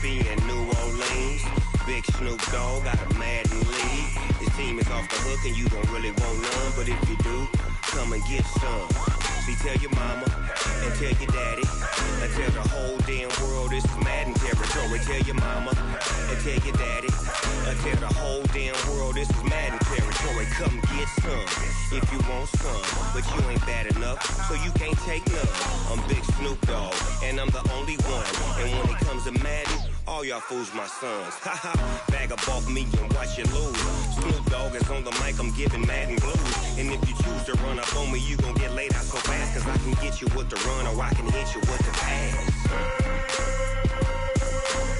Mississippi and New Orleans. Big Snoop Dogg got a Madden lead. His team is off the hook and you don't really want none, but if you do, come and get some. See, tell your mama and tell your daddy and tell the whole damn world this is Madden territory. Tell your mama and tell your daddy and tell the whole damn world this is Madden territory. Come get some if you want some, but you ain't bad enough, so you can't take none. I'm Big Snoop Dogg and I'm the only one, and when it comes to Madden, all y'all fools my sons. Haha, bag up off me and watch you lose. Snoop Dogg is on the mic, I'm giving Madden blues. And if you choose to run up on me, you gon' get laid out so fast, cause I can get you with the run or I can hit you with the pass.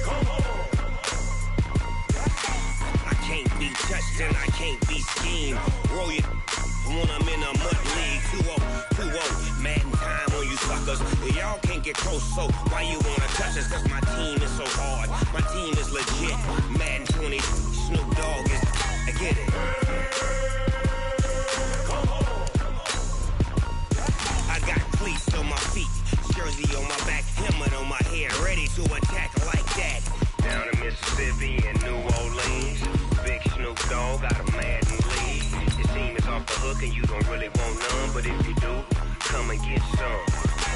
Come on. I can't be touched and I can't be schemed. Roll it when I'm in a mud league. 2-0, 2-0, Madden time on you suckers. Y'all can't get close, so why you wanna touch us? Cause my team is so hard, my team is legit. Madden 20, Snoop Dogg is, I get it. Come on. I got cleats on my feet, jersey on my back, helmet on my head, ready to attack like that. Down in Mississippi and New Orleans, Big Snoop Dogg got a Madden lead. Your team is off the hook and you don't really want none, but if you do, come and get some.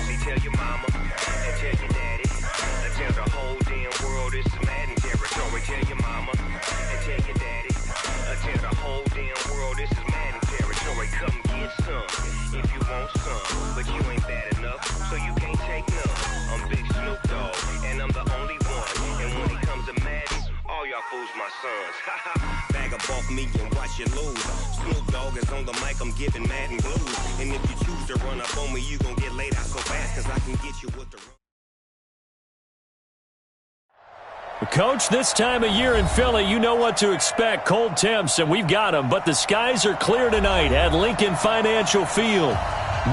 See, tell your mama and tell your daddy and tell the whole damn world this is Madden territory. Tell your mama and tell your daddy and tell the whole damn world this is Madden territory. Come get some if you want some, but you ain't bad enough, so you can't take none. I'm Big Snoop Dogg and I'm the only one, and when it comes to Madden, all y'all fools my sons. Haha, bag up off me and watch you lose. Snoop Dogg is on the mic, I'm giving Madden blues. And if you choose to run up on me, you gon' get laid out so fast, cause I can get you with the run. Coach, this time of year in Philly, you know what to expect. Cold temps, and we've got them. But the skies are clear tonight at Lincoln Financial Field.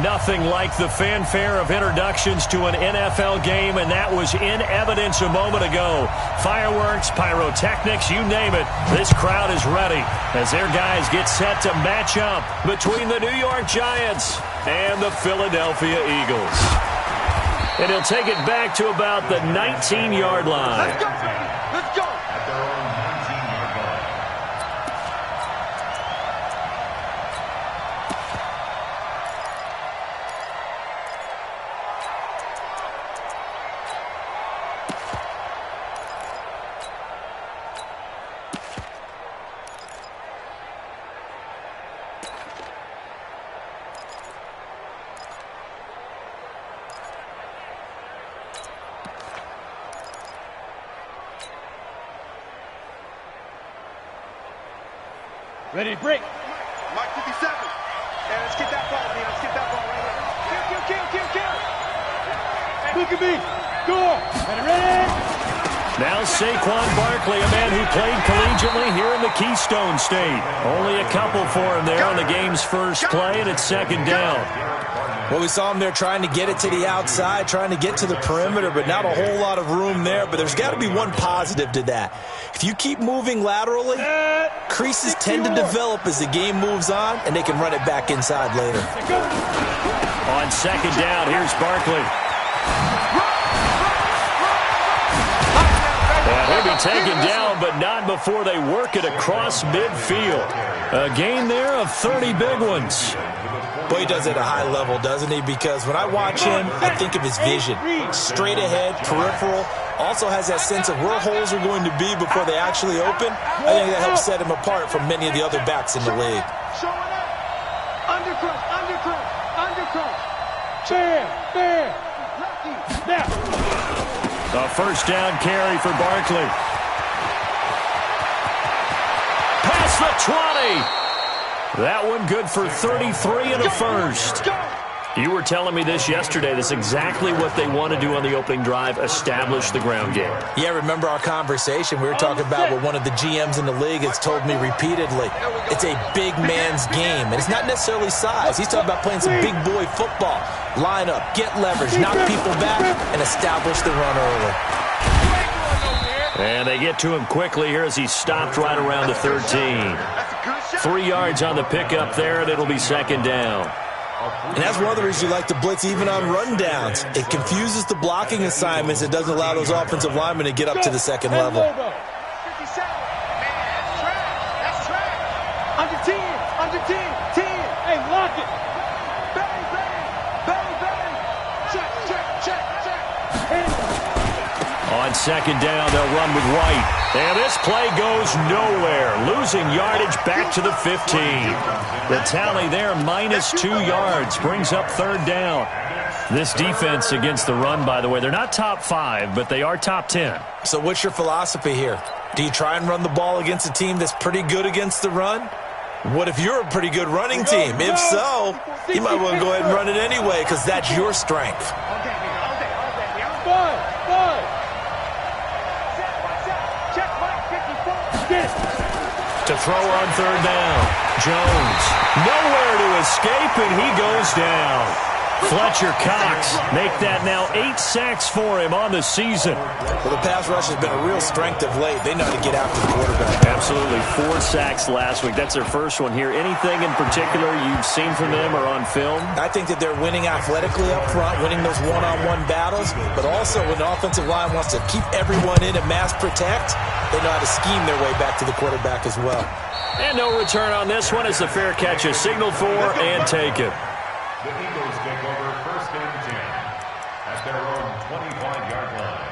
Nothing like the fanfare of introductions to an NFL game, and that was in evidence a moment ago. Fireworks, pyrotechnics, you name it. This crowd is ready as their guys get set to match up between the New York Giants and the Philadelphia Eagles. And he'll take it back to about the 19-yard line. Let's go, baby. Let's go. At their own 19-yard line. Ready to break. Mike 57. Yeah, let's get that ball, man. Let's get that ball right here. Kill. Look at me. Go on. Ready. Now Saquon Barkley, a man who played collegiately here in the Keystone State. Only a couple for him there on the game's first play, and it's second down. Well, we saw him there trying to get it to the outside, trying to get to the perimeter, but not a whole lot of room there. But there's got to be one positive to that. If you keep moving laterally, creases tend to develop as the game moves on, and they can run it back inside later. On second down, here's Barkley. And he'll be taken down, but not before they work it across midfield. A gain there of 30 big ones. Boy, he does it at a high level, doesn't he? Because when I watch him, I think of his vision. Straight ahead, peripheral. Also has that sense of where holes are going to be before they actually open. I think that helps set him apart from many of the other backs in the league. Showing up. Undercross. Fair. Lefty. Now. A first down carry for Barkley. Past the 20. That one good for 33 and a first. You were telling me this yesterday. That's exactly what they want to do on the opening drive, establish the ground game. Yeah, remember our conversation? We were talking about what one of the GMs in the league has told me repeatedly. It's a big man's game, and it's not necessarily size. He's talking about playing some big boy football. Line up, get leverage, knock people back, and establish the run early. And they get to him quickly here as he stopped right around the 13. 3 yards on the pickup there, and it'll be second down. And that's one of the reasons you like to blitz even on rundowns. It confuses the blocking assignments. It doesn't allow those offensive linemen to get up to the second level. 57. Man, that's track. Under 10, under 10, 10. Hey, lock it. Bang, bang, bang, bang. Check, check, check, check. On second down, they'll run with White. And this play goes nowhere. Losing yardage back to the 15. The tally there, -2 yards, brings up third down. This defense against the run, by the way, they're not top 5, but they are top 10. So what's your philosophy here? Do you try and run the ball against a team that's pretty good against the run? What if you're a pretty good running team? If so, you might want to go ahead and run it anyway because that's your strength. To throw on third down. Jones, nowhere to escape, and he goes down. Fletcher Cox make that now 8 sacks for him on the season. Well, the pass rush has been a real strength of late. They know how to get after the quarterback. Absolutely. 4 sacks last week. That's their first one here. Anything in particular you've seen from them or on film? I think that they're winning athletically up front, winning those one-on-one battles, but also when the offensive line wants to keep everyone in and mass protect, they know how to scheme their way back to the quarterback as well. And no return on this one as the fair catch is signaled for and taken. The Eagles take over first and 10 at their own 25-yard line.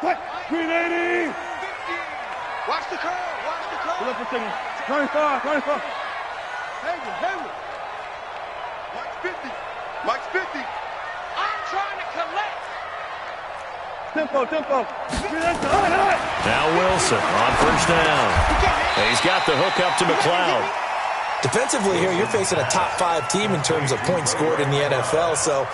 What? 380. Watch the curve. Watch the curve. Look for a second. 25. 25. Hang it. Mike's 50. Mike's 50. I'm trying to collect. Tempo. Now Wilson on first down. He's got the hook up to McLeod. Defensively here, you're facing a top 5 team in terms of points scored in the NFL. So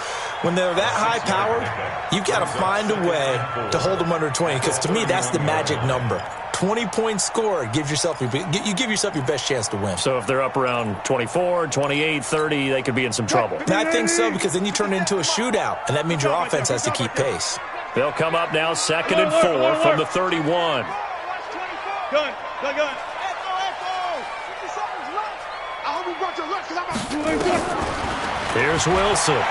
when they're that high-powered, you've got to find a way to hold them under 20. Because to me, that's the magic number. 20 points scored, you give yourself your best chance to win. So if they're up around 24, 28, 30, they could be in some trouble. And I think so, because then you turn it into a shootout, and that means your offense has to keep pace. They'll come up now 2nd and 4 from the 31. Gun. I hope you brought your lunch, because I'm about to. Here's Wilson.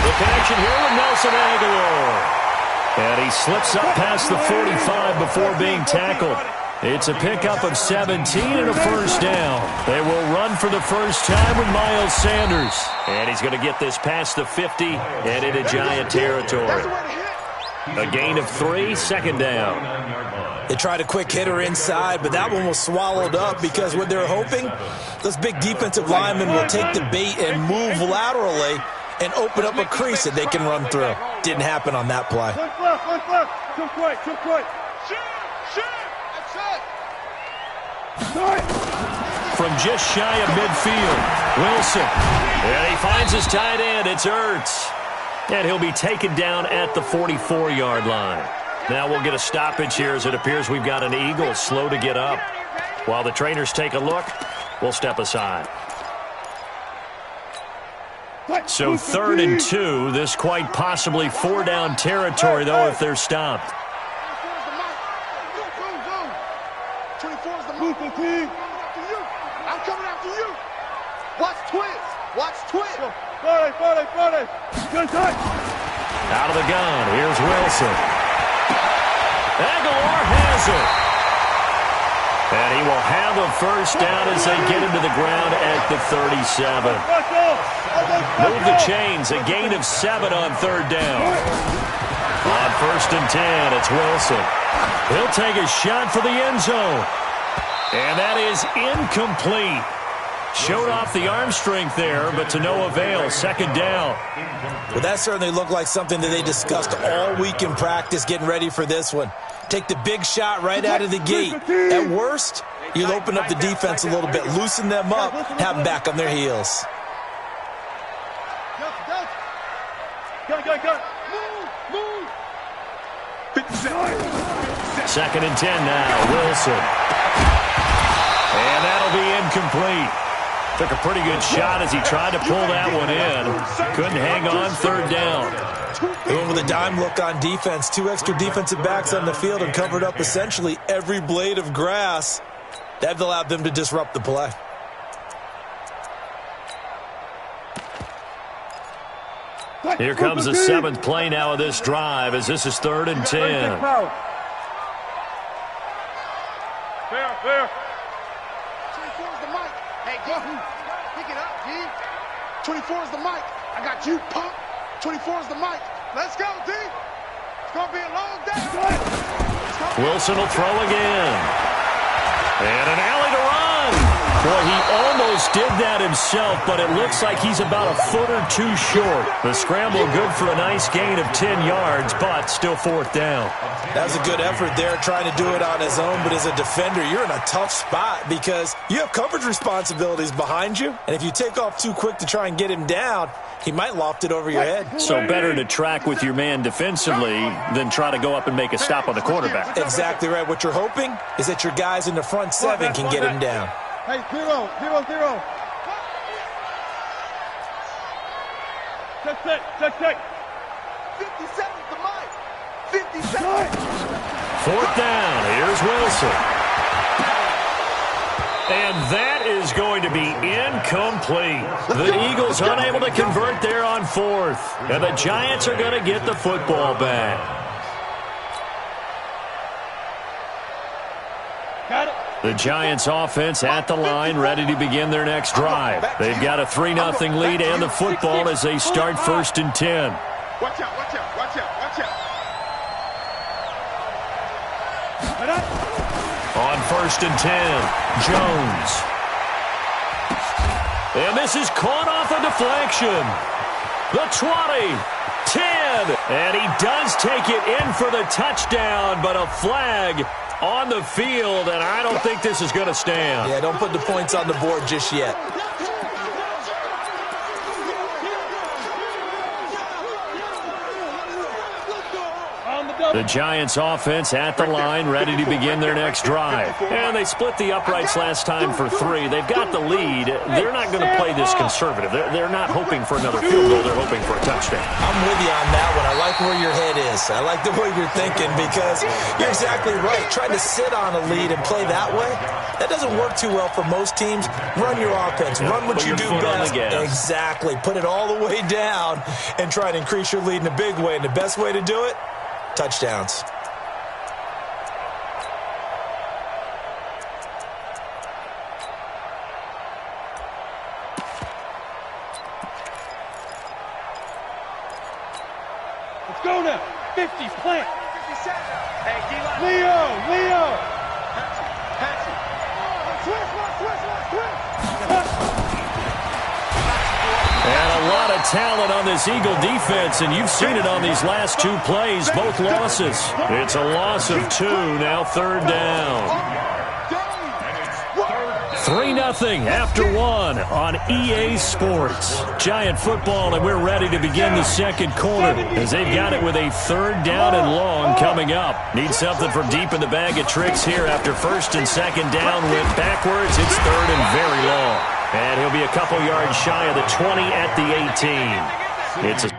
The connection here with Nelson Aguilar. And he slips up past the 45 before being tackled. It's a pickup of 17 and a first down. They will run for the first time with Miles Sanders. And he's going to get this past the 50 and into Giant territory. A gain of 3, second down. They tried a quick hitter inside, but that one was swallowed up because what they're hoping, those big defensive linemen will take the bait and move laterally and open up a crease that they can run through. Didn't happen on that play. One left. Too quick. From just shy of midfield, Wilson. And he finds his tight end. It's Ertz. And he'll be taken down at the 44-yard line. Now we'll get a stoppage here as it appears we've got an Eagle slow to get up. While the trainers take a look, we'll step aside. So 3rd and 2, this quite possibly 4-down territory, though, if they're stopped. 24's the move. I'm coming after you. Watch twist. Friday. Good touch. Out of the gun, here's Wilson. Aguilar has it. And he will have a first down as they get him to the ground at the 37. Move the chains, a gain of 7 on 3rd down. On 1st and 10, it's Wilson. He'll take a shot for the end zone. And that is incomplete. Showed off the arm strength there, but to no avail. 2nd down. Well, that certainly looked like something that they discussed all week in practice getting ready for this one. Take the big shot right out of the gate. At worst, you'll open up the defense a little bit, loosen them up, have them back on their heels. Go. Move. 2nd and 10 now, Wilson. And that'll be incomplete. Took a pretty good shot as he tried to pull that one in. Couldn't hang on, third down. Going with a dime look on defense. 2 extra defensive backs on the field and covered up essentially every blade of grass. That allowed them to disrupt the play. Here comes the 7th play now of this drive as this is 3rd and 10. Fair. 24 is the mic. Hey, go. Pick it up, D. 24 is the mic. I got you, pump. 24 is the mic. Let's go, D. It's going to be a long day. Wilson will throw again. And an alley to run. Boy, he almost did that himself, but it looks like he's about a foot or two short. The scramble good for a nice gain of 10 yards, but still 4th down. That was a good effort there, trying to do it on his own, but as a defender, you're in a tough spot because you have coverage responsibilities behind you, and if you take off too quick to try and get him down, he might loft it over your head. So better to track with your man defensively than try to go up and make a stop on the quarterback. Exactly right. What you're hoping is that your guys in the front 7 can get him down. Hey, 0. Check. 57's the mic. 57. 4th down. Here's Wilson. And that is going to be incomplete. The Eagles unable to convert there on 4th. And the Giants are going to get the football back. Got it. The Giants offense at the line, ready to begin their next drive. They've got a 3-0 lead and the football as they start 1st and 10. Watch out. On 1st and 10, Jones. And this is caught off a deflection. The 20, 10, and he does take it in for the touchdown, but a flag on the field, and I don't think this is going to stand. Yeah, don't put the points on the board just yet. The Giants offense at the line, ready to begin their next drive. And they split the uprights last time for 3. They've got the lead. They're not going to play this conservative. They're not hoping for another field goal. They're hoping for a touchdown. I'm with you on that one. I like where your head is. I like the way you're thinking because you're exactly right. Trying to sit on a lead and play that way, that doesn't work too well for most teams. Run your offense. Run what you do best. Exactly. Put it all the way down and try to increase your lead in a big way. And the best way to do it, touchdowns. Let's go now. 50, plant. 57. Hey, Leo. Patch it. Twist. And a lot of talent on this Eagle defense, and you've seen it on these last 2 plays, both losses. It's a loss of 2, now 3rd down. 3-0 after 1 on EA Sports. Giant football, and we're ready to begin the 2nd quarter as they've got it with a 3rd down and long coming up. Need something from deep in the bag of tricks here after 1st and 2nd down went backwards. It's 3rd and very long. And he'll be a couple yards shy of the 20 at the 18. It's a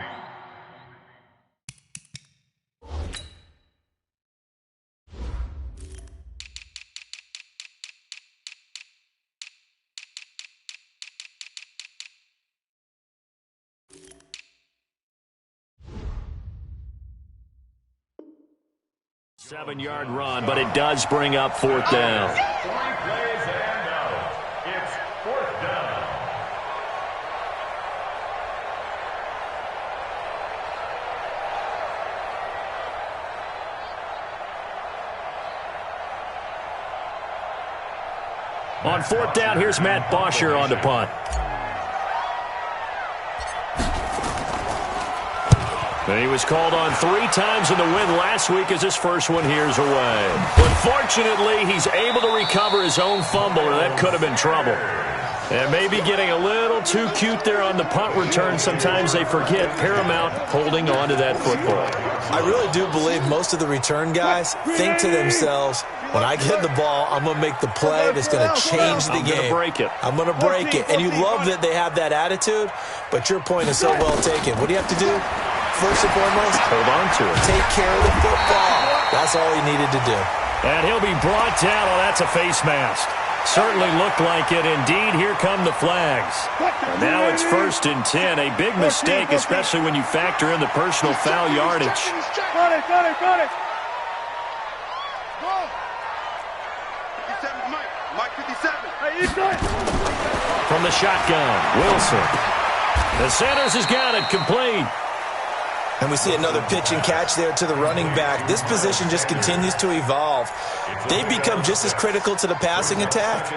seven-yard run, but it does bring up 4th down. 3 plays and out. It's 4th down. On 4th down, here's Matt Bosher on to punt. And he was called on 3 times in the win last week as his first one here's away. But fortunately, he's able to recover his own fumble, or that could have been trouble. And maybe getting a little too cute there on the punt return. Sometimes they forget paramount holding on to that football. I really do believe most of the return guys think to themselves, when I get the ball, I'm going to make the play that's going to change the game. I'm going to break it. And you love that they have that attitude, but your point is so well taken. What do you have to do? First and foremost, hold on to it. Take care of the football. That's all he needed to do. And he'll be brought down. Oh, that's a face mask. Certainly looked like it. Indeed, here come the flags. And now it's 1st and 10. A big mistake, especially when you factor in the personal foul yardage. Got it. Go. 57's Mike. Mike 57. Hey, he's good. From the shotgun, Wilson. The Sanders has got it complete. And we see another pitch and catch there to the running back. This position just continues to evolve. They've become just as critical to the passing attack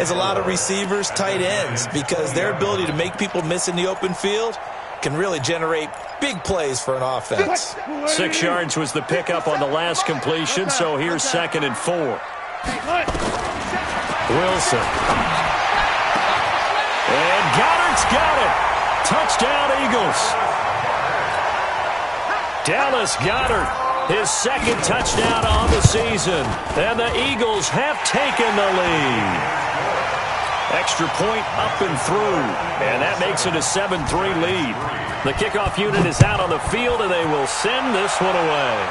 as a lot of receivers, tight ends, because their ability to make people miss in the open field can really generate big plays for an offense. 6 yards was the pickup on the last completion, so here's 2nd and 4. Wilson. And Goddard's got it. Touchdown, Eagles. Dallas Goedert, his 2nd touchdown on the season. And the Eagles have taken the lead. Extra point up and through. And that makes it a 7-3 lead. The kickoff unit is out on the field, and they will send this one away.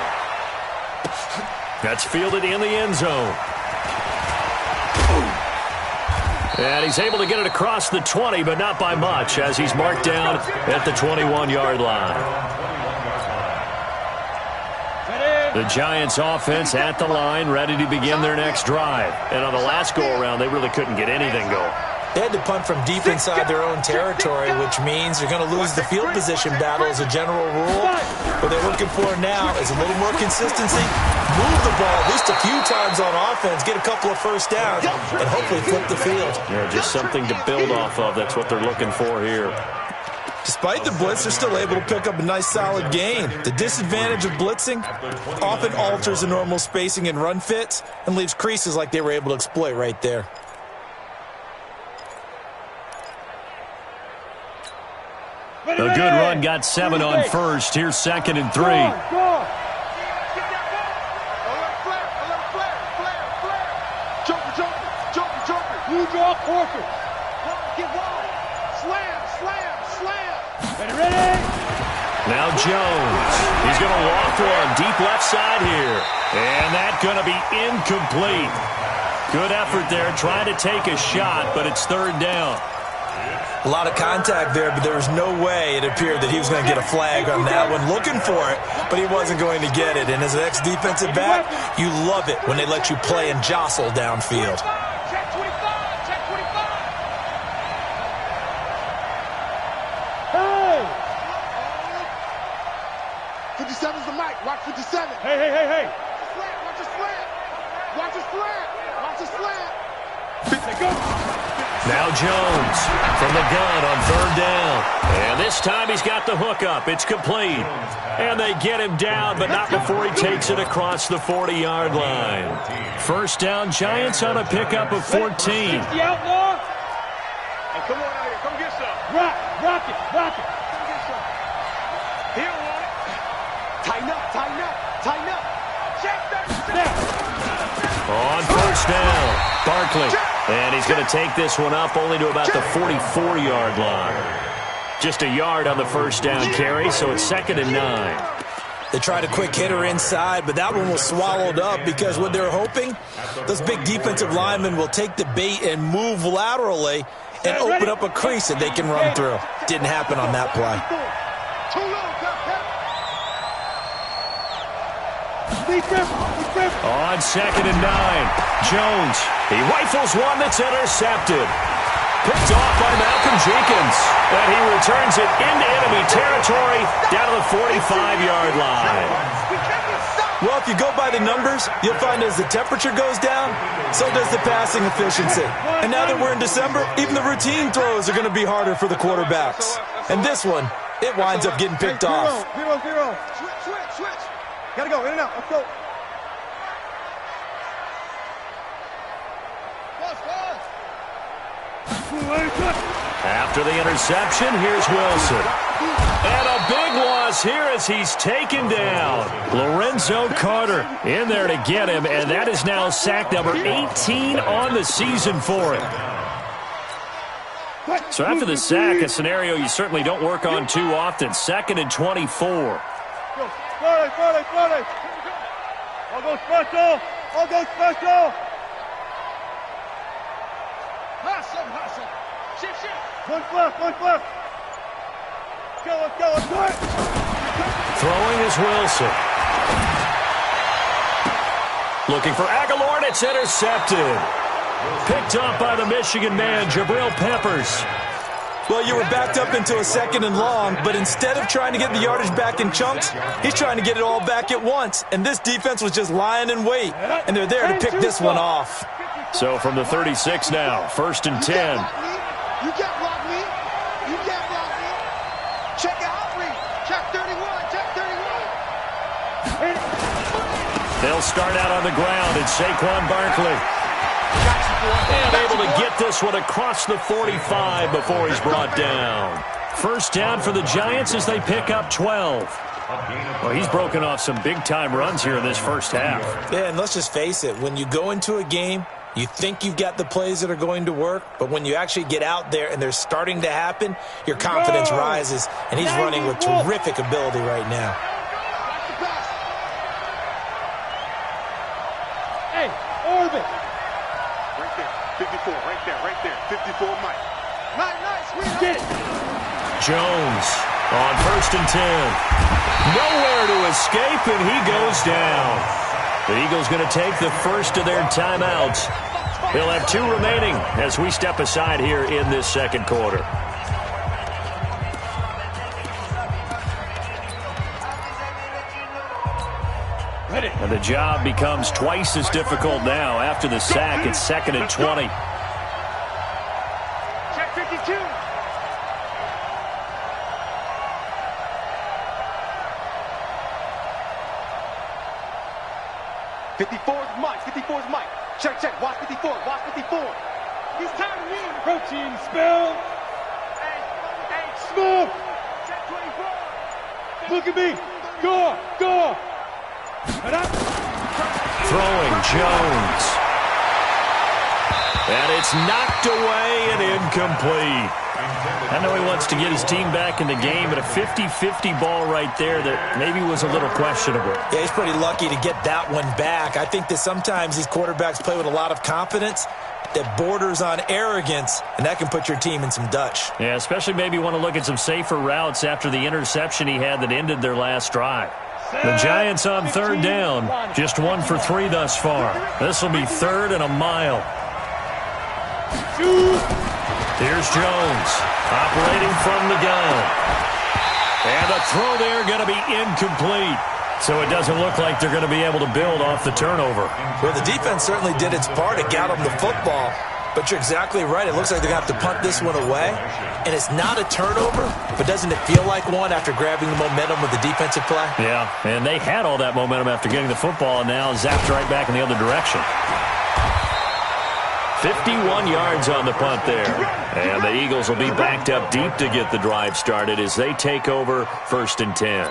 That's fielded in the end zone. And he's able to get it across the 20, but not by much, as he's marked down at the 21-yard line. The Giants offense at the line, ready to begin their next drive. And on the last go-around, they really couldn't get anything going. They had to punt from deep inside their own territory, which means they're going to lose the field position battle as a general rule. What they're looking for now is a little more consistency, move the ball at least a few times on offense, get a couple of first downs, and hopefully flip the field. Yeah, just something to build off of. That's what they're looking for here. Despite the blitz, they're still able to pick up a nice, solid gain. The disadvantage of blitzing often alters the normal spacing and run fits and leaves creases like they were able to exploit right there. A good run got 7 on first. Here's 2nd and 3. Jumper. You draw Corker. Get wide. Slam. Ready? Now Jones. He's going to walk one deep left side here. And that's going to be incomplete. Good effort there trying to take a shot, but it's 3rd down. A lot of contact there, but there was no way it appeared that he was going to get a flag on that one. Looking for it, but he wasn't going to get it. And as an ex-defensive back, you love it when they let you play and jostle downfield. Check 25. 57's the mic. Watch 57. Hey. Watch the slant. Now Jones from the gun on 3rd down. And this time he's got the hook up. It's complete. And they get him down, but not before he takes it across the 40-yard line. 1st down, Giants on a pickup of 14. 60 outlaw. Hey, come on out here. Come get some. Rock it. Come get some. He don't want it. Tighten up. Check that. On 1st down, Barkley. And he's going to take this one up only to about the 44-yard line. Just a yard on the 1st down carry, so it's 2nd and 9. They tried a quick hitter inside, but that one was swallowed up because what they're hoping, those big defensive linemen will take the bait and move laterally and open up a crease that they can run through. Didn't happen on that play. On 2nd and 9, Jones. He rifles one that's intercepted. Picked off by Malcolm Jenkins. And he returns it into enemy territory down to the 45-yard line. Well, if you go by the numbers, you'll find as the temperature goes down, so does the passing efficiency. And now that we're in December, even the routine throws are going to be harder for the quarterbacks. And this one, it winds up getting picked off. 0. Switch. Gotta go, in and out. Let's go. Pause. After the interception, here's Wilson. And a big loss here as he's taken down. Lorenzo Carter in there to get him, and that is now sack number 18 on the season for him. So after the sack, a scenario you certainly don't work on too often. 2nd and 24. I'll go special. I'll go special. Hustle. Shift. One left. Let's go. Throwing is Wilson. Looking for Aguilar, and it's intercepted. Picked up by the Michigan man, Jabril Peppers. Well, you were backed up into a 2nd and long, but instead of trying to get the yardage back in chunks, he's trying to get it all back at once. And this defense was just lying in wait, and they're there to pick this one off. So from the 36 now, 1st and 10. You can't block me. Check out read. Check 31. They'll start out on the ground, and Saquon Barkley. And able to get this one across the 45 before he's brought down. First down for the Giants as they pick up 12. Well, he's broken off some big-time runs here in this first half. Yeah, and let's just face it. When you go into a game, you think you've got the plays that are going to work, but when you actually get out there and they're starting to happen, your confidence rises, and he's running with terrific ability right now. Hey, Orbit. 54, right there. 54, Mike. Nice. Get it. Jones on 1st and 10. Nowhere to escape, and he goes down. The Eagles going to take the first of their timeouts. He'll have 2 remaining as we step aside here in this second quarter. And the job becomes twice as difficult now. After the sack, it's 2nd and 20. Check 52. '54's Mike. Check. Watch 54. He's tired of me. Protein spill. Hey, smoke. Check 24. Look at me. Go. Throwing Jones. And it's knocked away and incomplete. I know he wants to get his team back in the game, but a 50-50 ball right there that maybe was a little questionable. Yeah, he's pretty lucky to get that one back. I think that sometimes these quarterbacks play with a lot of confidence that borders on arrogance, and that can put your team in some Dutch. Yeah, especially maybe want to look at some safer routes after the interception he had that ended their last drive. The Giants on 3rd down, just 1 for 3 thus far. This will be 3rd and a mile. Here's Jones, operating from the gun. And a throw there going to be incomplete. So it doesn't look like they're going to be able to build off the turnover. Well, the defense certainly did its part. It got them the football. But you're exactly right. It looks like they're going to have to punt this one away. And it's not a turnover, but doesn't it feel like one after grabbing the momentum with the defensive play? Yeah, and they had all that momentum after getting the football, and now zapped right back in the other direction. 51 yards on the punt there. And the Eagles will be backed up deep to get the drive started as they take over 1st and 10.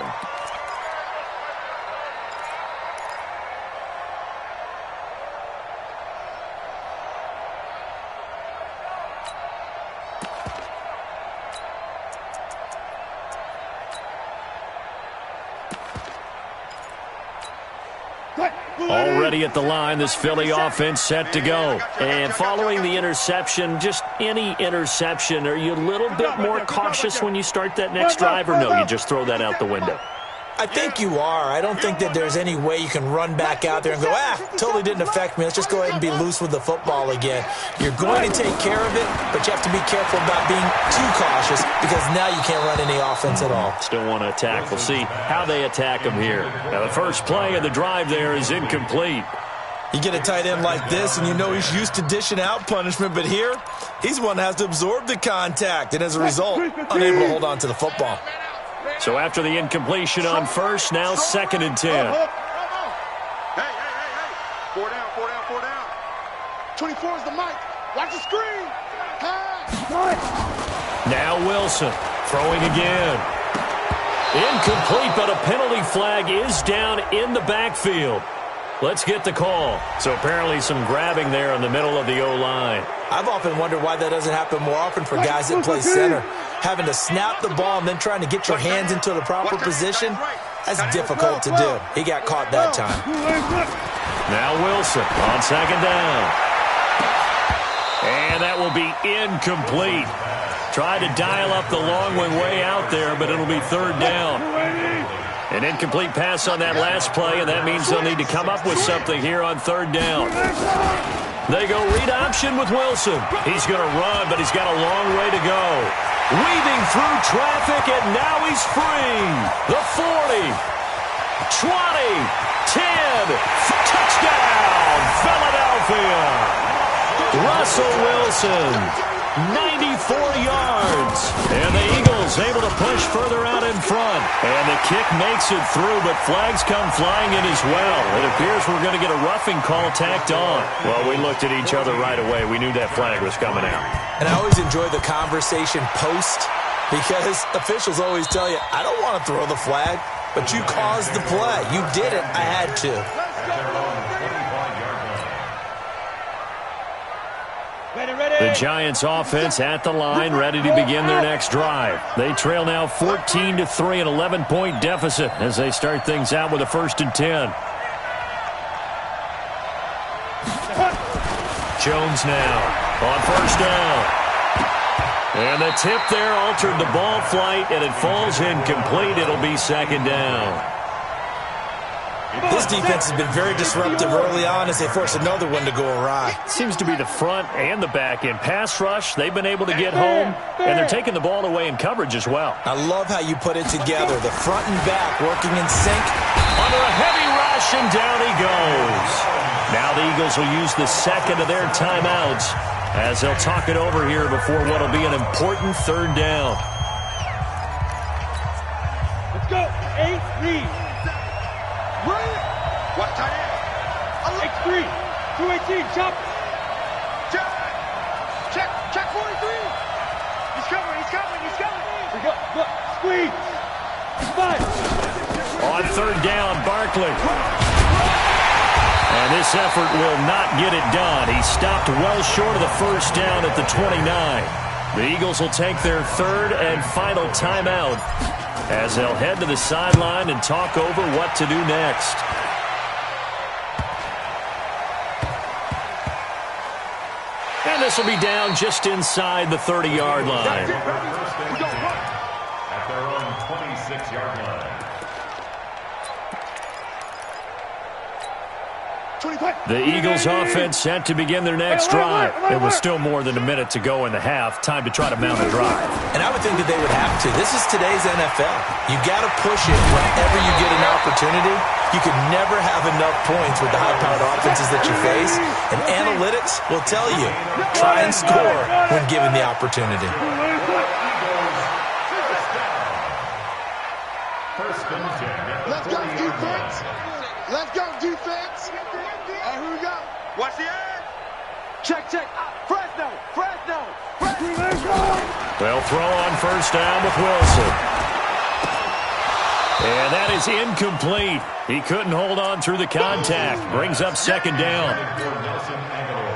Already at the line, this Philly offense set to go. And following the interception, just any interception, are you a little bit more cautious when you start that next drive, or no, you just throw that out the window? I think you are. I don't think that there's any way you can run back out there and go, totally didn't affect me. Let's just go ahead and be loose with the football again. You're going to take care of it, but you have to be careful about being too cautious because now you can't run any offense at all. Still want to attack. We'll see how they attack him here. Now, the first play of the drive there is incomplete. You get a tight end like this, and you know he's used to dishing out punishment, but here, he's one that has to absorb the contact, and as a result, unable to hold on to the football. So after the incompletion on first, now 2nd and 10. Hey. 4 down. 24 is the mic. Watch the screen. Pass. Now Wilson throwing again. Incomplete, but a penalty flag is down in the backfield. Let's get the call. So apparently some grabbing there in the middle of the O-line. I've often wondered why that doesn't happen more often for guys that play center. Having to snap the ball and then trying to get your hands into the proper position, that's difficult to do. He got caught that time. Now Wilson on second down. And that will be incomplete. Tried to dial up the long one way out there, but it'll be third down. An incomplete pass on that last play, and that means they'll need to come up with something here on third down. They go read option with Wilson. He's going to run, but he's got a long way to go. Weaving through traffic, and now he's free. The 40, 20, 10, touchdown, Philadelphia. Russell Wilson, 94 yards. And the Eagles able to push further out in front. And the kick makes it through, but flags come flying in as well. It appears we're going to get a roughing call tacked on. Well, we looked at each other right away. We knew that flag was coming out. And I always enjoy the conversation post, because officials always tell you, I don't want to throw the flag, but you caused the play. You did it. I had to. The Giants offense at the line, ready to begin their next drive. They trail now 14-3, an 11-point deficit as they start things out with a 1st and 10. Jones now on first down. And the tip there altered the ball flight, and it falls incomplete. It'll be second down. This defense has been very disruptive early on as they force another one to go awry. Seems to be the front and the back in pass rush. They've been able to get home, and they're taking the ball away in coverage as well. I love how you put it together. The front and back working in sync. Under a heavy rush, and down he goes. Now the Eagles will use the second of their timeouts as they'll talk it over here before what will be an important third down. Let's go. 8 lead. Watch tight end. X3. 218. Chop. Check 43. He's coming. Look. Squeeze. 5. On third down, Barkley. And this effort will not get it done. He stopped well short of the first down at the 29. The Eagles will take their third and final timeout as they'll head to the sideline and talk over what to do next. And this will be down just inside the 30-yard line. At their own 26-yard line. The Eagles offense set to begin their next drive. It was still more than a minute to go in the half. Time to try to mount a drive. And I would think that they would have to. This is today's NFL. You got to push it whenever you get an opportunity. You could never have enough points with the high-powered offenses that you face. And analytics will tell you, try and score when given the opportunity. First and 10. Let's go, defense. Let's go, defense. And here we go. Watch the end. Check. Fresno. They'll throw on first down with Wilson. And that is incomplete. He couldn't hold on through the contact. Brings up second down.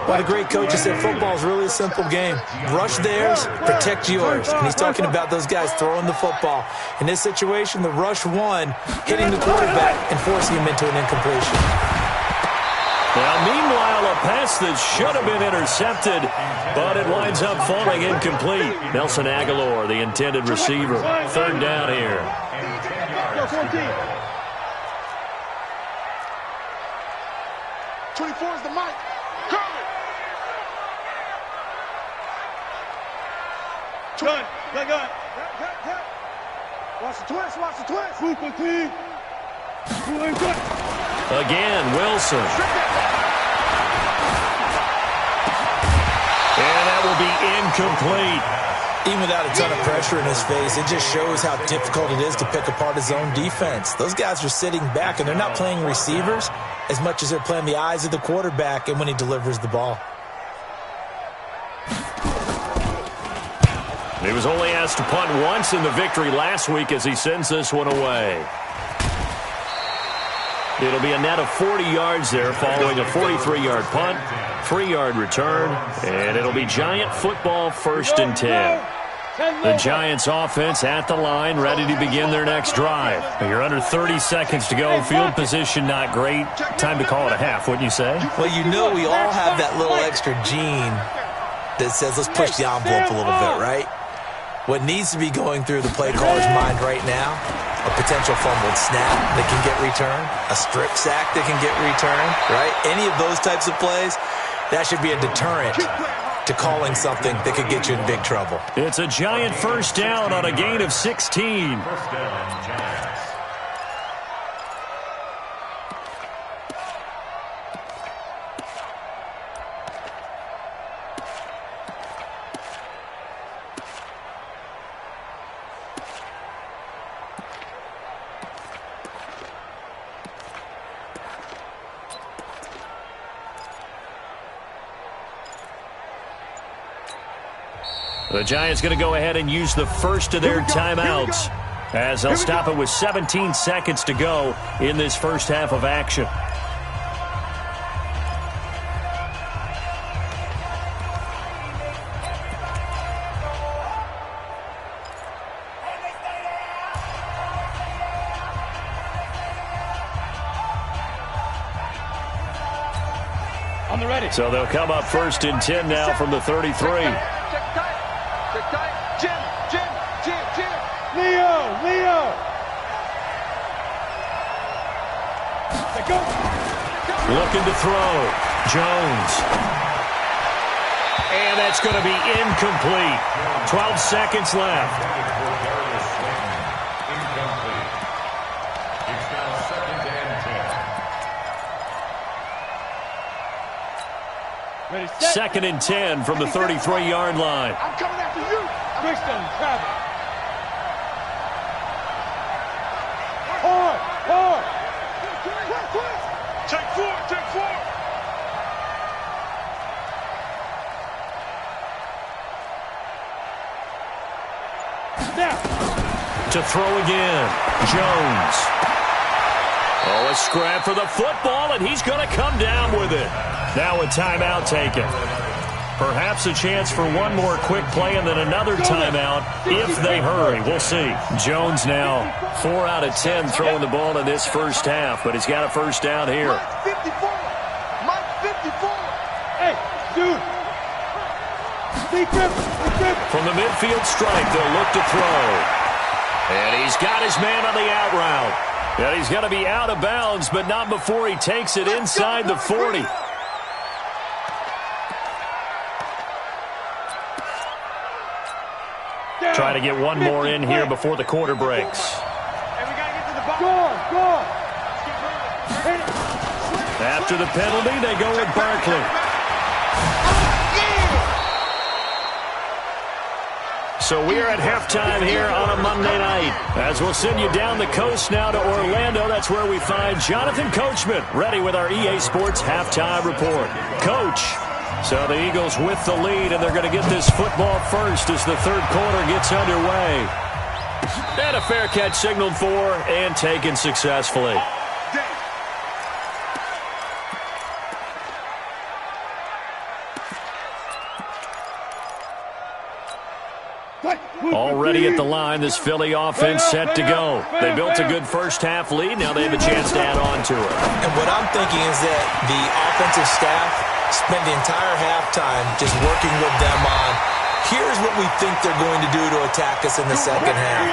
Well, the great coach has said football is really a simple game. Rush theirs, protect yours. And he's talking about those guys throwing the football. In this situation, the rush one, hitting the quarterback and forcing him into an incompletion. Well, meanwhile, a pass that should have been intercepted, but it winds up falling incomplete. Nelson Aguilar, the intended receiver. Third down here. 24 is the mic. Gun. Watch the twist. Move quickly. Again, Wilson. And that will be incomplete. Even without a ton of pressure in his face, it just shows how difficult it is to pick apart his own defense. Those guys are sitting back, and they're not playing receivers as much as they're playing the eyes of the quarterback and when he delivers the ball. He was only asked to punt once in the victory last week as he sends this one away. It'll be a net of 40 yards there following a 43-yard punt, 3-yard return, and it'll be Giant football 1st and 10. The Giants offense at the line, ready to begin their next drive. You're under 30 seconds to go. Field position not great. Time to call it a half, wouldn't you say? Well, you know we all have that little extra gene that says let's push the envelope a little bit, right? What needs to be going through the play caller's mind right now, a potential fumbled snap that can get returned, a strip sack that can get returned, right? Any of those types of plays, that should be a deterrent to calling something that could get you in big trouble. It's a Giant 1st down on a gain of 16. 1st down, Giants. The Giants going to go ahead and use the first of their timeouts as they'll stop it with 17 seconds to go in this first half of action. On the ready. So they'll come up 1st and 10 now from the 33. Leo! Looking to throw. Jones. And that's going to be incomplete. 12 seconds left. Incomplete. It's now 2nd and 10. Ready, 2nd and 10 from the 33-yard line. I'm coming after you. Brixton, travel. Take four. Now. To throw again. Jones. Oh, a scrap for the football, and he's going to come down with it. Now a timeout taken. Perhaps a chance for one more quick play and then another timeout if they hurry. We'll see. Jones now 4 out of 10 throwing the ball in this first half, but he's got a 1st down here. Mike 54. Hey, dude. Big grip. From the midfield stripe, they'll look to throw. And he's got his man on the out route. And he's going to be out of bounds, but not before he takes it inside the 40. Try to get one more in here before the quarter breaks. And we got to get to the ball. Go. After the penalty, they go with Barkley. So we're at halftime here on a Monday night. As we'll send you down the coast now to Orlando. That's where we find Jonathan Coachman ready with our EA Sports halftime report. Coach. So the Eagles with the lead, and they're going to get this football first as the 3rd quarter gets underway. And a fair catch signaled for and taken successfully. Already at the line, this Philly offense set to go. They built a good first half lead. Now they have a chance to add on to it. And what I'm thinking is that the offensive staff spent the entire halftime just working with them on, here's what we think they're going to do to attack us in the second half.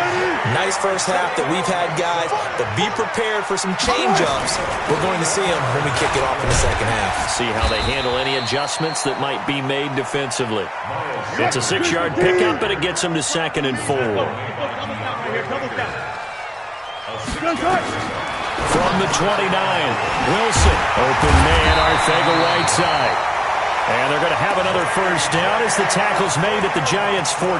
Nice first half that we've had, guys, but be prepared for some change-ups. We're going to see them when we kick it off in the second half. See how they handle any adjustments that might be made defensively. It's a 6-yard pickup, but it gets them to 2nd and 4. From the 29, Wilson. Open man, Arthega right side. And they're going to have another 1st down as the tackle's made at the Giants' 14.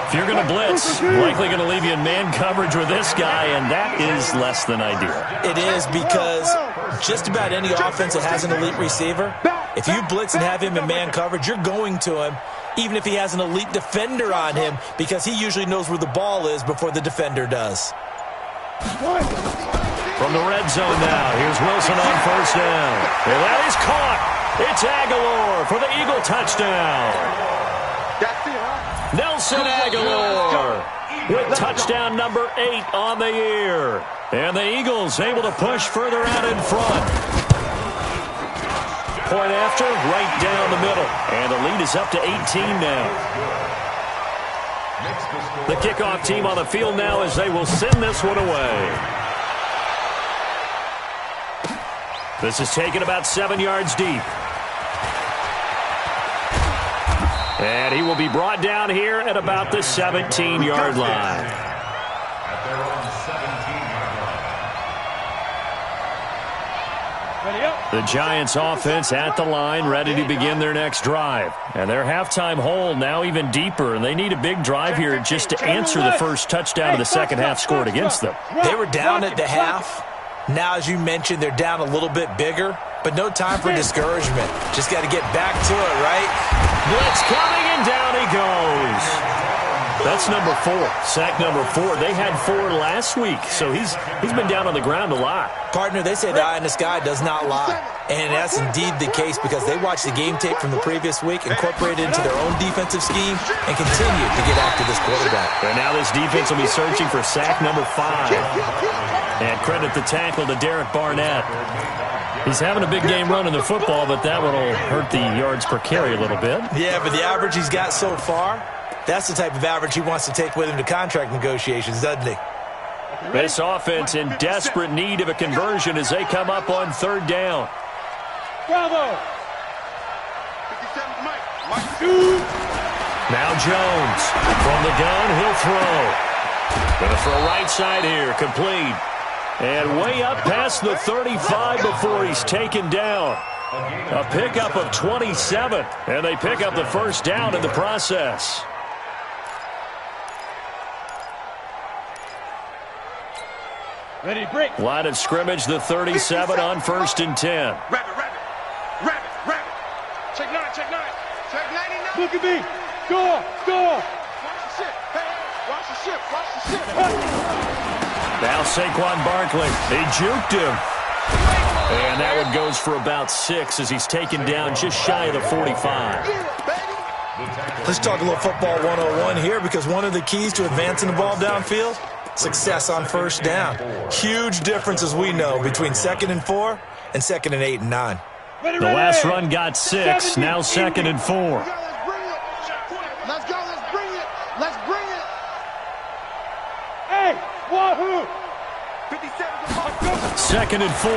If you're going to blitz, likely going to leave you in man coverage with this guy, and that is less than ideal. It is, because just about any offense that has an elite receiver If you blitz and have him in man coverage, you're going to him, even if he has an elite defender on him, because he usually knows where the ball is before the defender does. From the red zone now, here's Wilson on first down. And that is caught. It's Aguilar for the Eagle touchdown. Nelson Aguilar with touchdown number 8 on the year. And the Eagles able to push further out in front. Point after, right down the middle. And the lead is up to 18 now. The kickoff team on the field now as they will send this one away. This is taken about 7 yards deep. And he will be brought down here at about the 17-yard line. At their own 17-yard line. The Giants offense at the line, ready to begin their next drive. And their halftime hold now even deeper, and they need a big drive here just to answer the first touchdown of the second half scored against them. They were down at the half. Now, as you mentioned, they're down a little bit bigger, but no time for discouragement. Just got to get back to it, right? Blitz coming, and down he goes. That's number 4, sack number 4. They had 4 last week, so he's been down on the ground a lot. Partner, they say the eye in the sky does not lie. And that's indeed the case because they watched the game tape from the previous week, incorporated it into their own defensive scheme, and continued to get after this quarterback. And now this defense will be searching for sack number 5. And credit the tackle to Derek Barnett. He's having a big game running the football, but that one will hurt the yards per carry a little bit. Yeah, but the average he's got so far, that's the type of average he wants to take with him to contract negotiations, doesn't he? This offense in desperate need of a conversion as they come up on third down. Bravo! Now Jones. From the gun, he'll throw. Going to throw right side here, complete. And way up past the 35 before he's taken down. A pickup of 27. And they pick up the first down in the process. Ready, break. Line of scrimmage, the 37 on 1st and 10. Rabbit. Check 9. Check 99. Look at me. Score. Watch the ship. Now Saquon Barkley. They juked him. And that one goes for about 6 as he's taken down just shy of the 45. Let's talk a little football 101 here because one of the keys to advancing the ball downfield, success on first down. Huge difference, as we know, between 2nd and 4 and 2nd and 8 and 9. The last run got 6, now 2nd and 4. Let's go. Let's bring it. Hey, wahoo! 2nd and 4.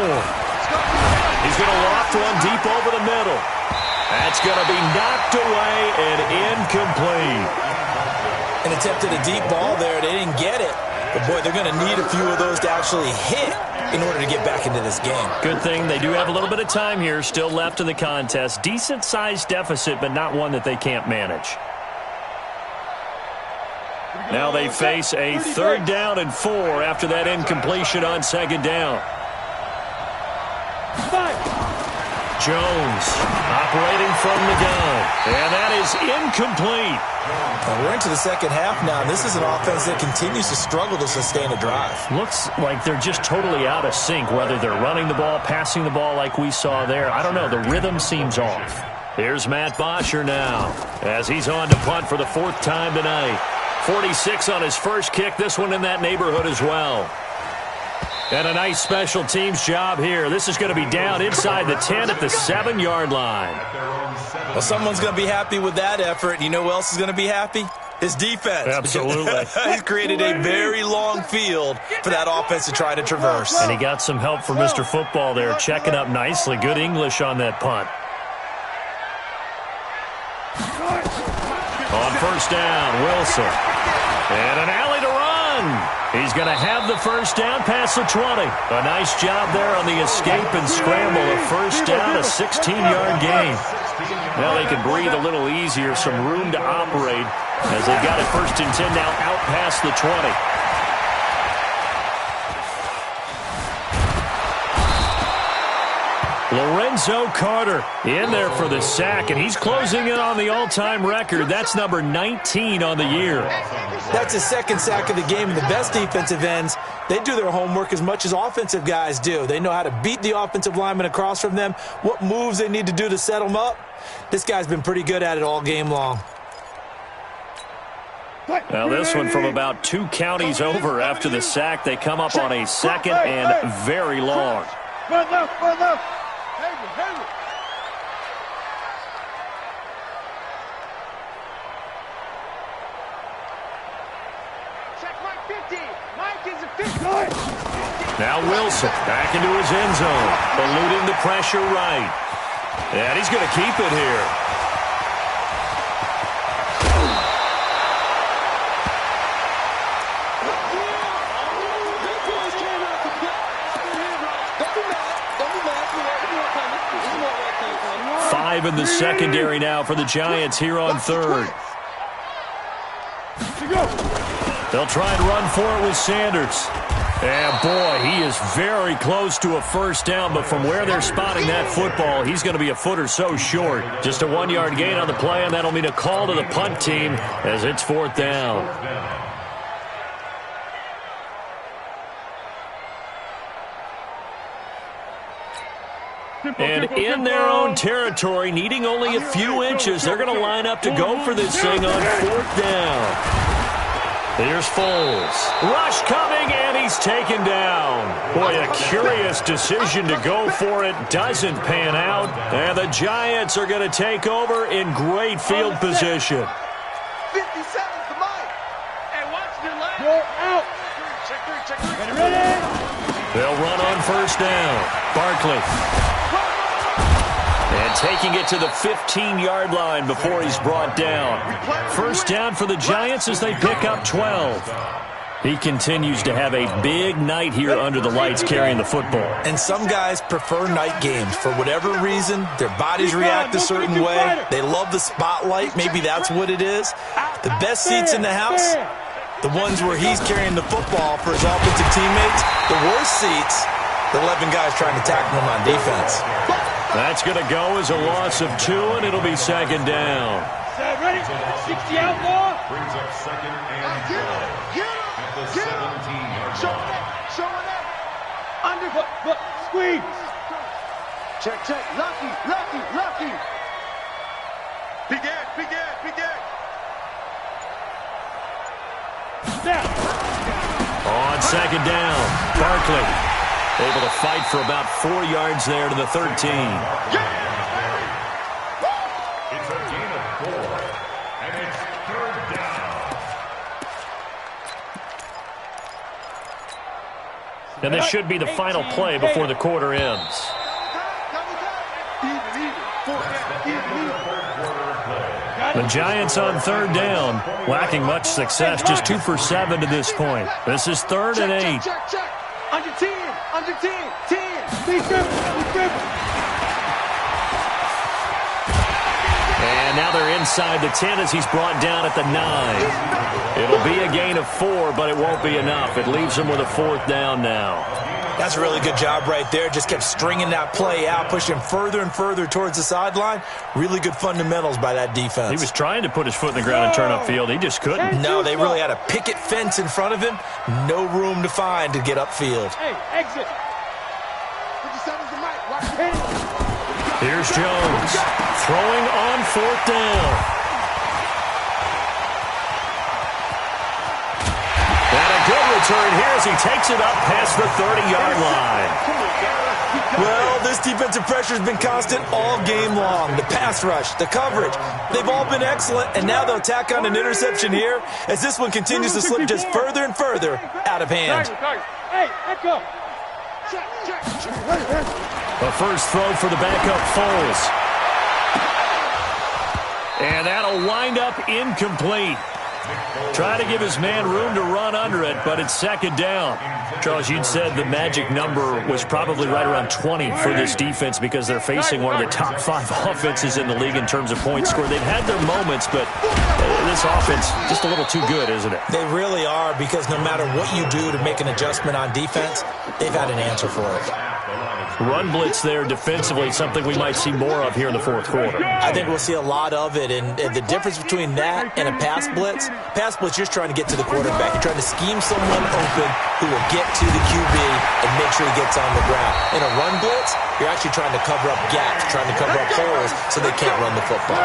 He's going to loft one deep over the middle. That's going to be knocked away and incomplete. An attempt at a deep ball there. They didn't get it. But, boy, they're going to need a few of those to actually hit in order to get back into this game. Good thing they do have a little bit of time here still left in the contest. Decent-sized deficit, but not one that they can't manage. Now they face a 3rd down and 4 after that incompletion on 2nd down. Jones operating from the gun. And that is incomplete. Well, we're into the second half now. This is an offense that continues to struggle to sustain a drive. Looks like they're just totally out of sync, whether they're running the ball, passing the ball like we saw there. I don't know. The rhythm seems off. Here's Matt Bosher now as he's on to punt for the 4th time tonight. 46 on his first kick. This one in that neighborhood as well. And a nice special teams job here. This is going to be down inside the 10 at the 7-yard line. Well, someone's going to be happy with that effort. You know who else is going to be happy? His defense. Absolutely. He's created a very long field for that offense to try to traverse. And he got some help from Mr. Football there, checking up nicely. Good English on that punt. On 1st down, Wilson. And an alley to run. He's going to have the first down past the 20. A nice job there on the escape and scramble. A first down, a 16-yard gain. Now they can breathe a little easier, some room to operate as they've got it 1st and 10 now out past the 20. Lorenzo Carter in there for the sack, and he's closing in on the all-time record. That's number 19 on the year. That's his second sack of the game, and the best defensive ends, they do their homework as much as offensive guys do. They know how to beat the offensive lineman across from them, what moves they need to do to set them up. This guy's been pretty good at it all game long. Now this one from about 2 counties over after the sack. They come up on a second and very long. Run left, run left. Hang it. Check Mike 50. Mike is a 50. Now Wilson back into his end zone, eluding the pressure right. And he's going to keep it here. Five in the secondary now for the Giants here on third. They'll try and run for it with Sanders. And boy, he is very close to a first down, but from where they're spotting that football, he's going to be a foot or so short. Just a 1-yard gain on the play, and that'll mean a call to the punt team as it's fourth down. And in their own territory, needing only a few inches, they're going to line up to go for this thing on fourth down. Here's Foles. Rush coming, and he's taken down. Boy, a curious decision to go for it. Doesn't pan out. And the Giants are going to take over in great field position. 57's the mic. Hey, watch your left. Go out. Check three. Ready? They'll run on first down. Barkley. And taking it to the 15-yard line before he's brought down. First down for the Giants as they pick up 12. He continues to have a big night here under the lights carrying the football. And some guys prefer night games. For whatever reason, their bodies react a certain way. They love the spotlight. Maybe that's what it is. The best seats in the house, the ones where he's carrying the football for his offensive teammates. The worst seats, the 11 guys trying to tackle him on defense. That's going to go as a loss of 2, and it'll be second down. Ready? 60 outlaw. Brings up second and 12 at the 17-yard line. Show it up. Underfoot. Squeeze. Check. Lucky. Big end. Snap. On second down, Barkley able to fight for about 4 yards there to the 13. It's a gain of 4, and it's third down. And this should be the final play before the quarter ends. The Giants on third down, lacking much success, just 2 for 7 to this point. This is 3rd and 8. Check. Under 10. 10. And now they're inside the 10 as he's brought down at the 9. It'll be a gain of 4, but it won't be enough. It leaves them with a 4th down now. That's a really good job right there. Just kept stringing that play out, pushing further and further towards the sideline. Really good fundamentals by that defense. He was trying to put his foot in the ground and turn upfield. He just couldn't. No, they really had a picket fence in front of him. No room to find to get upfield. Hey, exit. 57's the mic. Watch your hands. Here's Jones throwing on 4th down. And a good return here as he takes it up past the 30-yard line. Well, this defensive pressure has been constant all game long. The pass rush, the coverage, they've all been excellent, and now they'll tack on an interception here as this one continues to slip just further and further out of hand. Hey, echo. Check. The first throw for the backup Foles. And that'll wind up incomplete. Try to give his man room to run under it, but it's second down. Charles, you'd said the magic number was probably right around 20 for this defense because they're facing one of the top 5 offenses in the league in terms of points scored. They've had their moments, but this offense just a little too good, isn't it? They really are, because no matter what you do to make an adjustment on defense, they've had an answer for it. Run blitz there defensively, something we might see more of here in the fourth quarter. I think we'll see a lot of it, and the difference between that and a pass blitz, you're just trying to get to the quarterback. You're trying to scheme someone open who will get to the QB and make sure he gets on the ground. In a run blitz, you're actually trying to cover up gaps, trying to cover up holes so they can't run the football.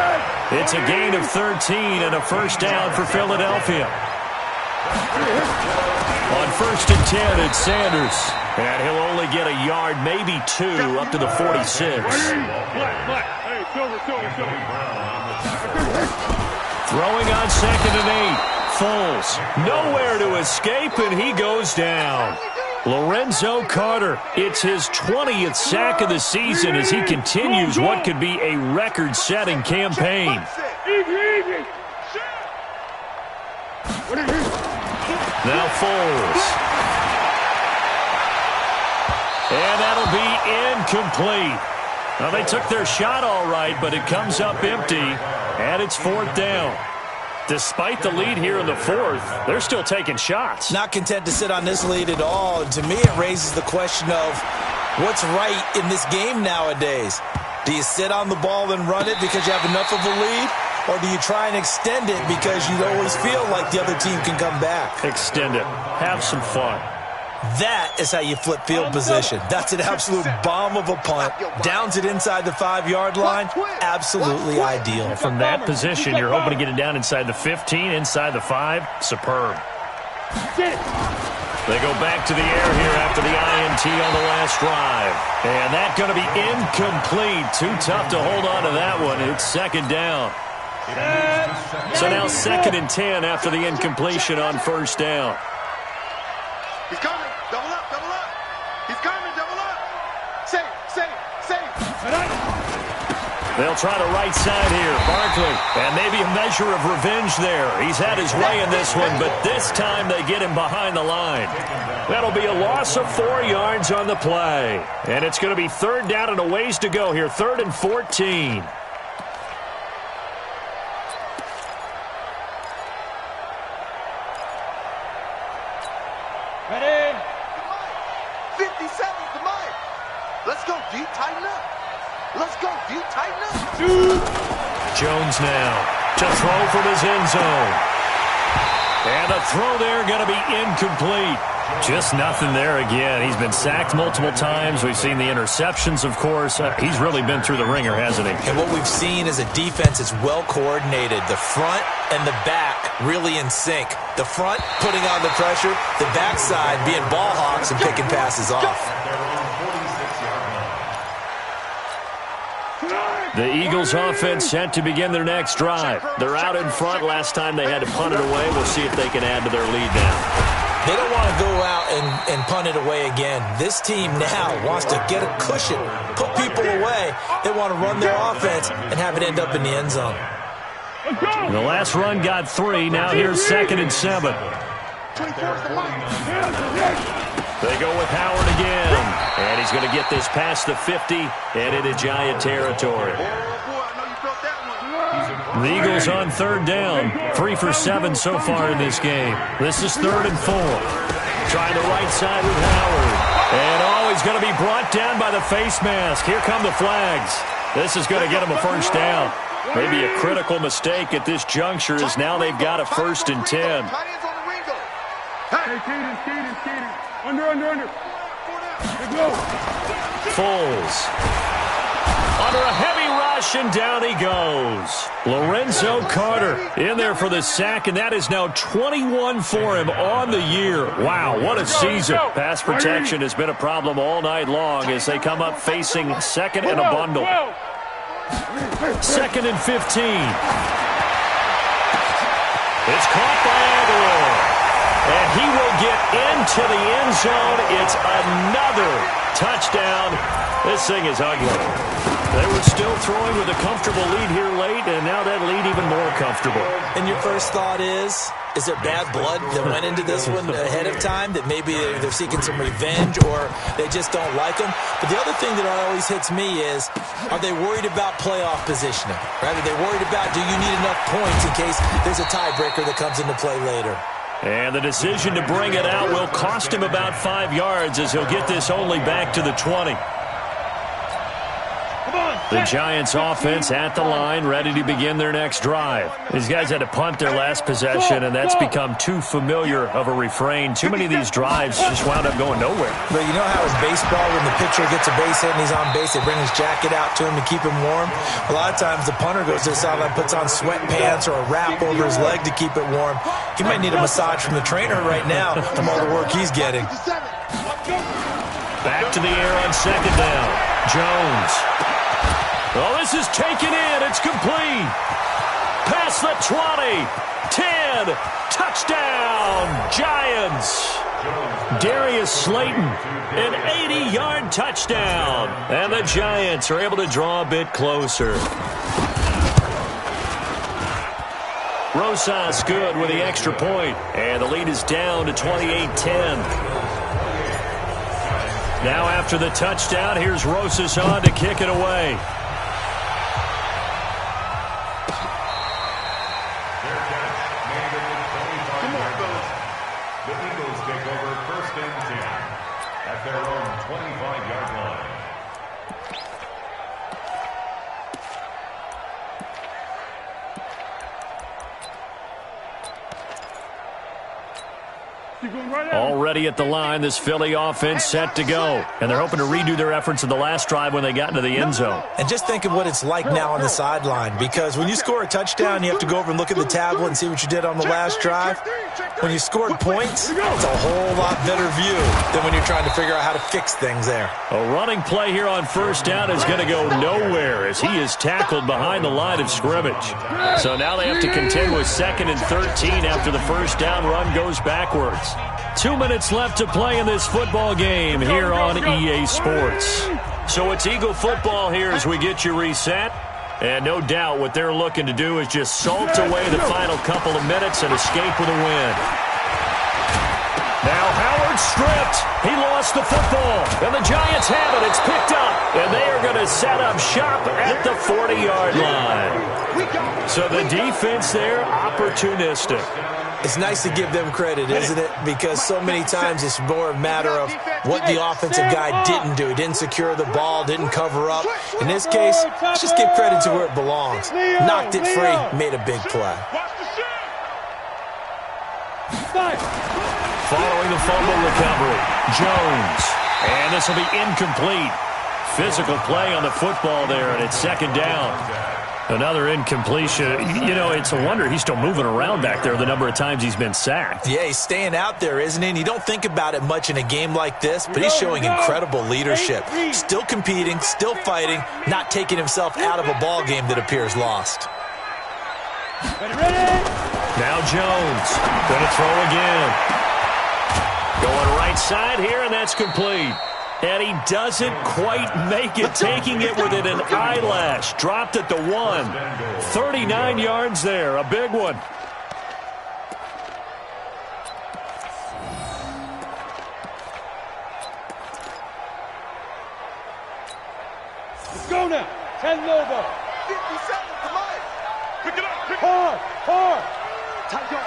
It's a gain of 13 and a first down for Philadelphia. On 1st and 10, it's Sanders. And he'll only get a yard, maybe 2, up to the 46. Throwing on 2nd and 8. Foles, nowhere to escape, and he goes down. Lorenzo Carter, it's his 20th sack of the season as he continues what could be a record-setting campaign. Now Foles. And that'll be incomplete. Well, they took their shot all right, but it comes up empty, and it's 4th down. Despite the lead here in the 4th, they're still taking shots. Not content to sit on this lead at all. To me, it raises the question of what's right in this game nowadays. Do you sit on the ball and run it because you have enough of a lead? Or do you try and extend it because you always feel like the other team can come back? Extend it. Have some fun. That is how you flip field position. That's an absolute bomb of a punt. Downs it inside the 5-yard line. Absolutely ideal. From that position, you're hoping to get it down inside the 15, inside the 5. Superb. They go back to the air here after the INT on the last drive. And that's going to be incomplete. Too tough to hold on to that one. It's 2nd down. So now 2nd and 10 after the incompletion on 1st down. He's coming. Double up, double up. He's coming, double up. Safe. They'll try the right side here. Barkley. And maybe a measure of revenge there. He's had his way in this one, but this time they get him behind the line. That'll be a loss of 4 yards on the play. And it's going to be 3rd down and a ways to go here. 3rd and 14. Ready? 57, come on. Let's go deep, tighten up. Let's go deep, tighten up. Jones now to throw from his end zone. And the throw there going to be incomplete. Just nothing there again. He's been sacked multiple times. We've seen the interceptions, of course. He's really been through the ringer, hasn't he? And what we've seen is a defense that's well coordinated. The front and the back really in sync. The front putting on the pressure, the backside being ball hawks and picking passes off. The Eagles offense set to begin their next drive. They're out in front. Last time they had to punt it away. We'll see if they can add to their lead now. They don't want to go out and punt it away again. This team now wants to get a cushion, put people away. They want to run their offense and have it end up in the end zone. The last run got 3. Now here's 2nd and 7. They go with Howard again. And he's going to get this past the 50 and into Giant territory. The Eagles on 3rd down. 3 for 7 so far in this game. This is 3rd and 4. Trying the right side with Howard. And he's going to be brought down by the face mask. Here come the flags. This is going to get him a first down. Maybe a critical mistake at this juncture as now they've got a 1st and 10. Under. Foles. Under a heavy rush, and down he goes. Lorenzo Carter in there for the sack, and that is now 21 for him on the year. Wow, what a season. Pass protection has been a problem all night long as they come up facing 2nd and a bundle. 2nd and 15. It's caught by Aguilar. And he will get into the end zone. It's another touchdown. This thing is ugly. They were still throwing with a comfortable lead here late, and now that lead even more comfortable. And your first thought is there bad blood that went into this one ahead of time, that maybe they're seeking some revenge or they just don't like them? But the other thing that always hits me is, are they worried about playoff positioning? Right? Are they worried about, do you need enough points in case there's a tiebreaker that comes into play later? And the decision to bring it out will cost him about 5 yards as he'll get this only back to the 20. The Giants offense at the line, ready to begin their next drive. These guys had to punt their last possession, and that's become too familiar of a refrain. Too many of these drives just wound up going nowhere. But you know how in baseball, when the pitcher gets a base hit and he's on base, they bring his jacket out to him to keep him warm? A lot of times the punter goes to the sideline, puts on sweatpants or a wrap over his leg to keep it warm. He might need a massage from the trainer right now from all the work he's getting. Back to the air on second down. Jones. Oh, this is taken in. It's complete. Past the 20. 10. Touchdown, Giants. Darius Slayton, an 80-yard touchdown. And the Giants are able to draw a bit closer. Rosas good with the extra point. And the lead is down to 28-10. Now after the touchdown, here's Rosas on to kick it away. The Eagles take over first and 10 at their own 25-yard line. Already at the line, this Philly offense set to go. And they're hoping to redo their efforts in the last drive when they got into the end zone. And just think of what it's like now on the sideline, because when you score a touchdown, you have to go over and look at the tablet and see what you did on the last drive. When you scored points, it's a whole lot better view than when you're trying to figure out how to fix things there. A running play here on first down is going to go nowhere as he is tackled behind the line of scrimmage. So now they have to contend with 2nd and 13 after the first down run goes backwards. 2 minutes left to play in this football game here on EA Sports. So it's Eagle football here as we get you reset. And no doubt what they're looking to do is just salt away the final couple of minutes and escape with a win. Now Howard stripped. He lost the football. And the Giants have it. It's picked up. And they are going to set up shop at the 40-yard line. So the defense there, opportunistic. It's nice to give them credit, isn't it? Because so many times it's more a matter of what the offensive guy didn't do. He didn't secure the ball, didn't cover up. In this case, let's just give credit to where it belongs. Knocked it free, made a big play. Following the fumble recovery, Jones. And this will be incomplete. Physical play on the football there, and it's second down. Another incompletion. You know, it's a wonder he's still moving around back there the number of times he's been sacked. Yeah, he's staying out there, isn't he? And you don't think about it much in a game like this, but he's showing incredible leadership. Still competing, still fighting, not taking himself out of a ball game that appears lost. Now Jones. Going to throw again. Going right side here, and that's complete. And he doesn't quite make it, taking it within an eyelash. Dropped at the 1. 39 yards there, a big one. Let's go now. 10 Lobo. 57, come on. Pick it up. Hard. Time go.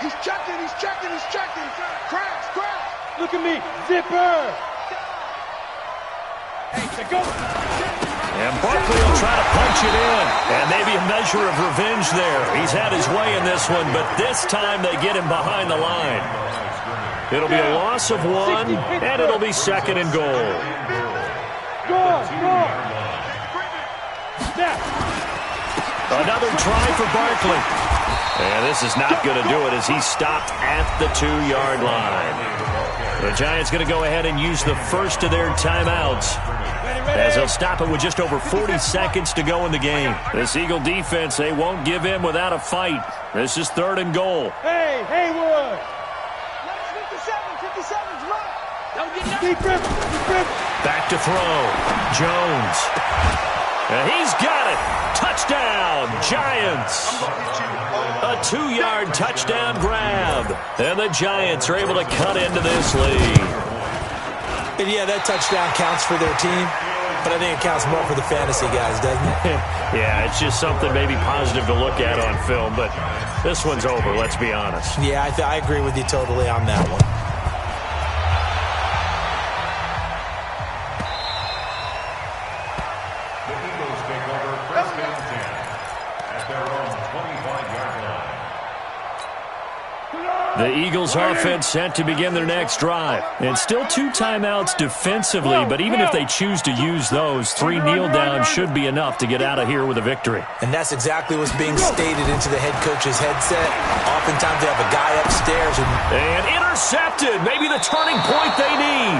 He's checking. Crash. Look at me. Zipper. Hey, to go. And Barkley will try to punch it in. And maybe a measure of revenge there. He's had his way in this one, but this time they get him behind the line. It'll be a loss of 1, and it'll be 2nd and goal. Go. Another try for Barkley. And this is not going to do it as he's stopped at the 2-yard line. The Giants going to go ahead and use the first of their timeouts as they'll stop it with just over 40 seconds to go in the game. This Eagle defense, they won't give in without a fight. This is 3rd and goal. Hey, Haywood. 57's right. Don't get nothing. Back to throw. Jones. And he's got it. Touchdown, Giants. A 2-yard touchdown grab. And the Giants are able to cut into this lead. And yeah, that touchdown counts for their team, but I think it counts more for the fantasy guys, doesn't it? Yeah, it's just something maybe positive to look at on film, but this one's over, let's be honest. Yeah, I agree with you totally on that one. The Eagles offense set to begin their next drive. And still 2 timeouts defensively, but even if they choose to use those, 3 kneel downs should be enough to get out of here with a victory. And that's exactly what's being stated into the head coach's headset. Oftentimes they have a guy upstairs. And intercepted. Maybe the turning point they need.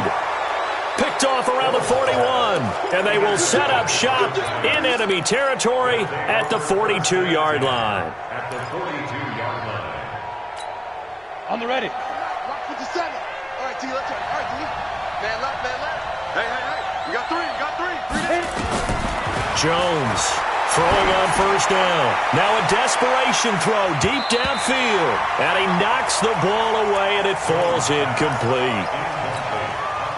Picked off around the 41, and they will set up shop in enemy territory at the 42-yard line. At the 42-yard line. On the ready. Lock 57. All right, T, let's go. All right, T. Man left, man left. Hey, hey, hey. You got 3, you got 3. 3 Jones throwing on first down. Now a desperation throw deep downfield, and he knocks the ball away, and it falls incomplete.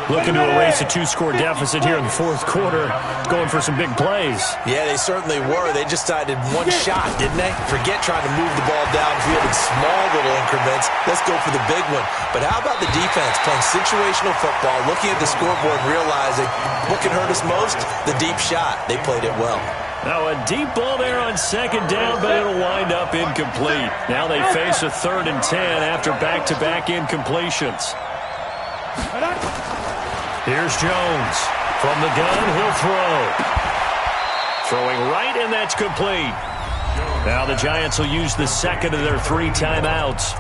Looking to erase a 2-score deficit here in the fourth quarter, going for some big plays. Yeah, they certainly were. They just decided one shot, didn't they? Forget trying to move the ball downfield in small little increments. Let's go for the big one. But how about the defense playing situational football, looking at the scoreboard and realizing what can hurt us most? The deep shot. They played it well. Now a deep ball there on second down, but it'll wind up incomplete. Now they face a 3rd and 10 after back-to-back incompletions. Here's Jones. From the gun, he'll throw. Throwing right, and that's complete. Now the Giants will use the second of their 3 timeouts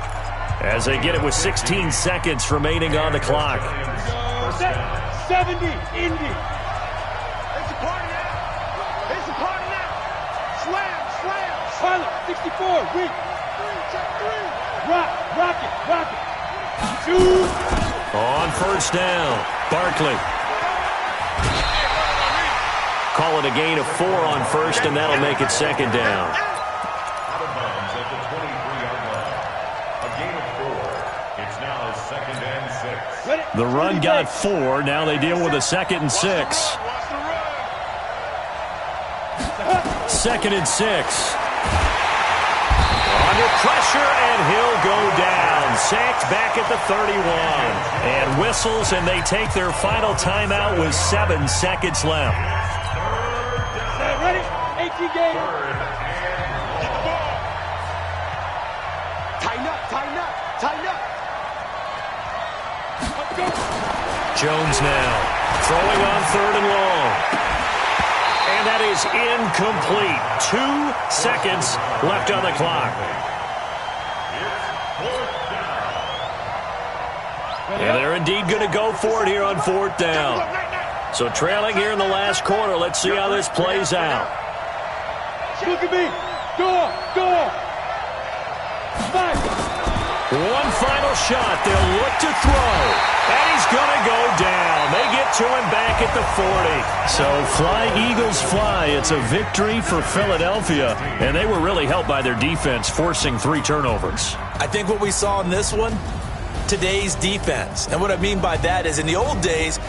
as they get it with 16 seconds remaining on the clock. 70, Indy. It's a party now. It's a party now. Slam, slam. Pilot, 64, weak. 3, check 3. Rock it. Shoot. On first down, Barkley. Call it a gain of 4 on first, and that'll make it second down. Out of bounds at the 23-yard line. A gain of 4. It's now 2nd and 6. The run got 4. Now they deal with a 2nd and 6. 2nd and 6. Under pressure, and he'll go down. Sacked back at the 31. And whistles, and they take their final timeout with 7 seconds left. Ready? 18 game. Get the ball. Tighten up, tighten up, tighten up. Let's go. Jones now throwing on 3rd and long. And that is incomplete. 2 seconds left on the clock. And they're indeed going to go for it here on 4th down. So trailing here in the last quarter. Let's see how this plays out. Look at me. Go. Five. One final shot. They'll look to throw. And he's going to go down. They get to him back at the 40. So fly, Eagles, fly. It's a victory for Philadelphia. And they were really helped by their defense, forcing 3 turnovers. I think what we saw in this one, today's defense. And what I mean by that is in the old days,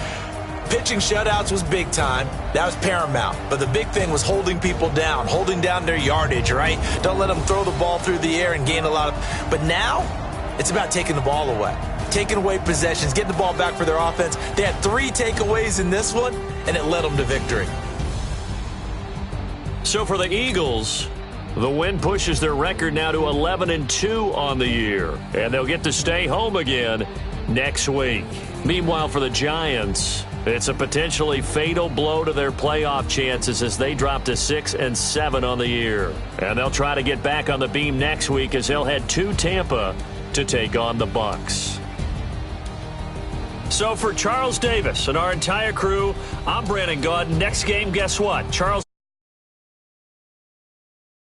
pitching shutouts was big time. That was paramount. But the big thing was holding people down, holding down their yardage, right? Don't let them throw the ball through the air and gain a lot of... But now, it's about taking the ball away. Taking away possessions, getting the ball back for their offense. They had 3 takeaways in this one, and it led them to victory. So for the Eagles, the win pushes their record now to 11-2 on the year. And they'll get to stay home again next week. Meanwhile, for the Giants, it's a potentially fatal blow to their playoff chances as they drop to 6-7 on the year. And they'll try to get back on the beam next week as they'll head to Tampa to take on the Bucs. So for Charles Davis and our entire crew, I'm Brandon Gaudin. Next game, guess what? Charles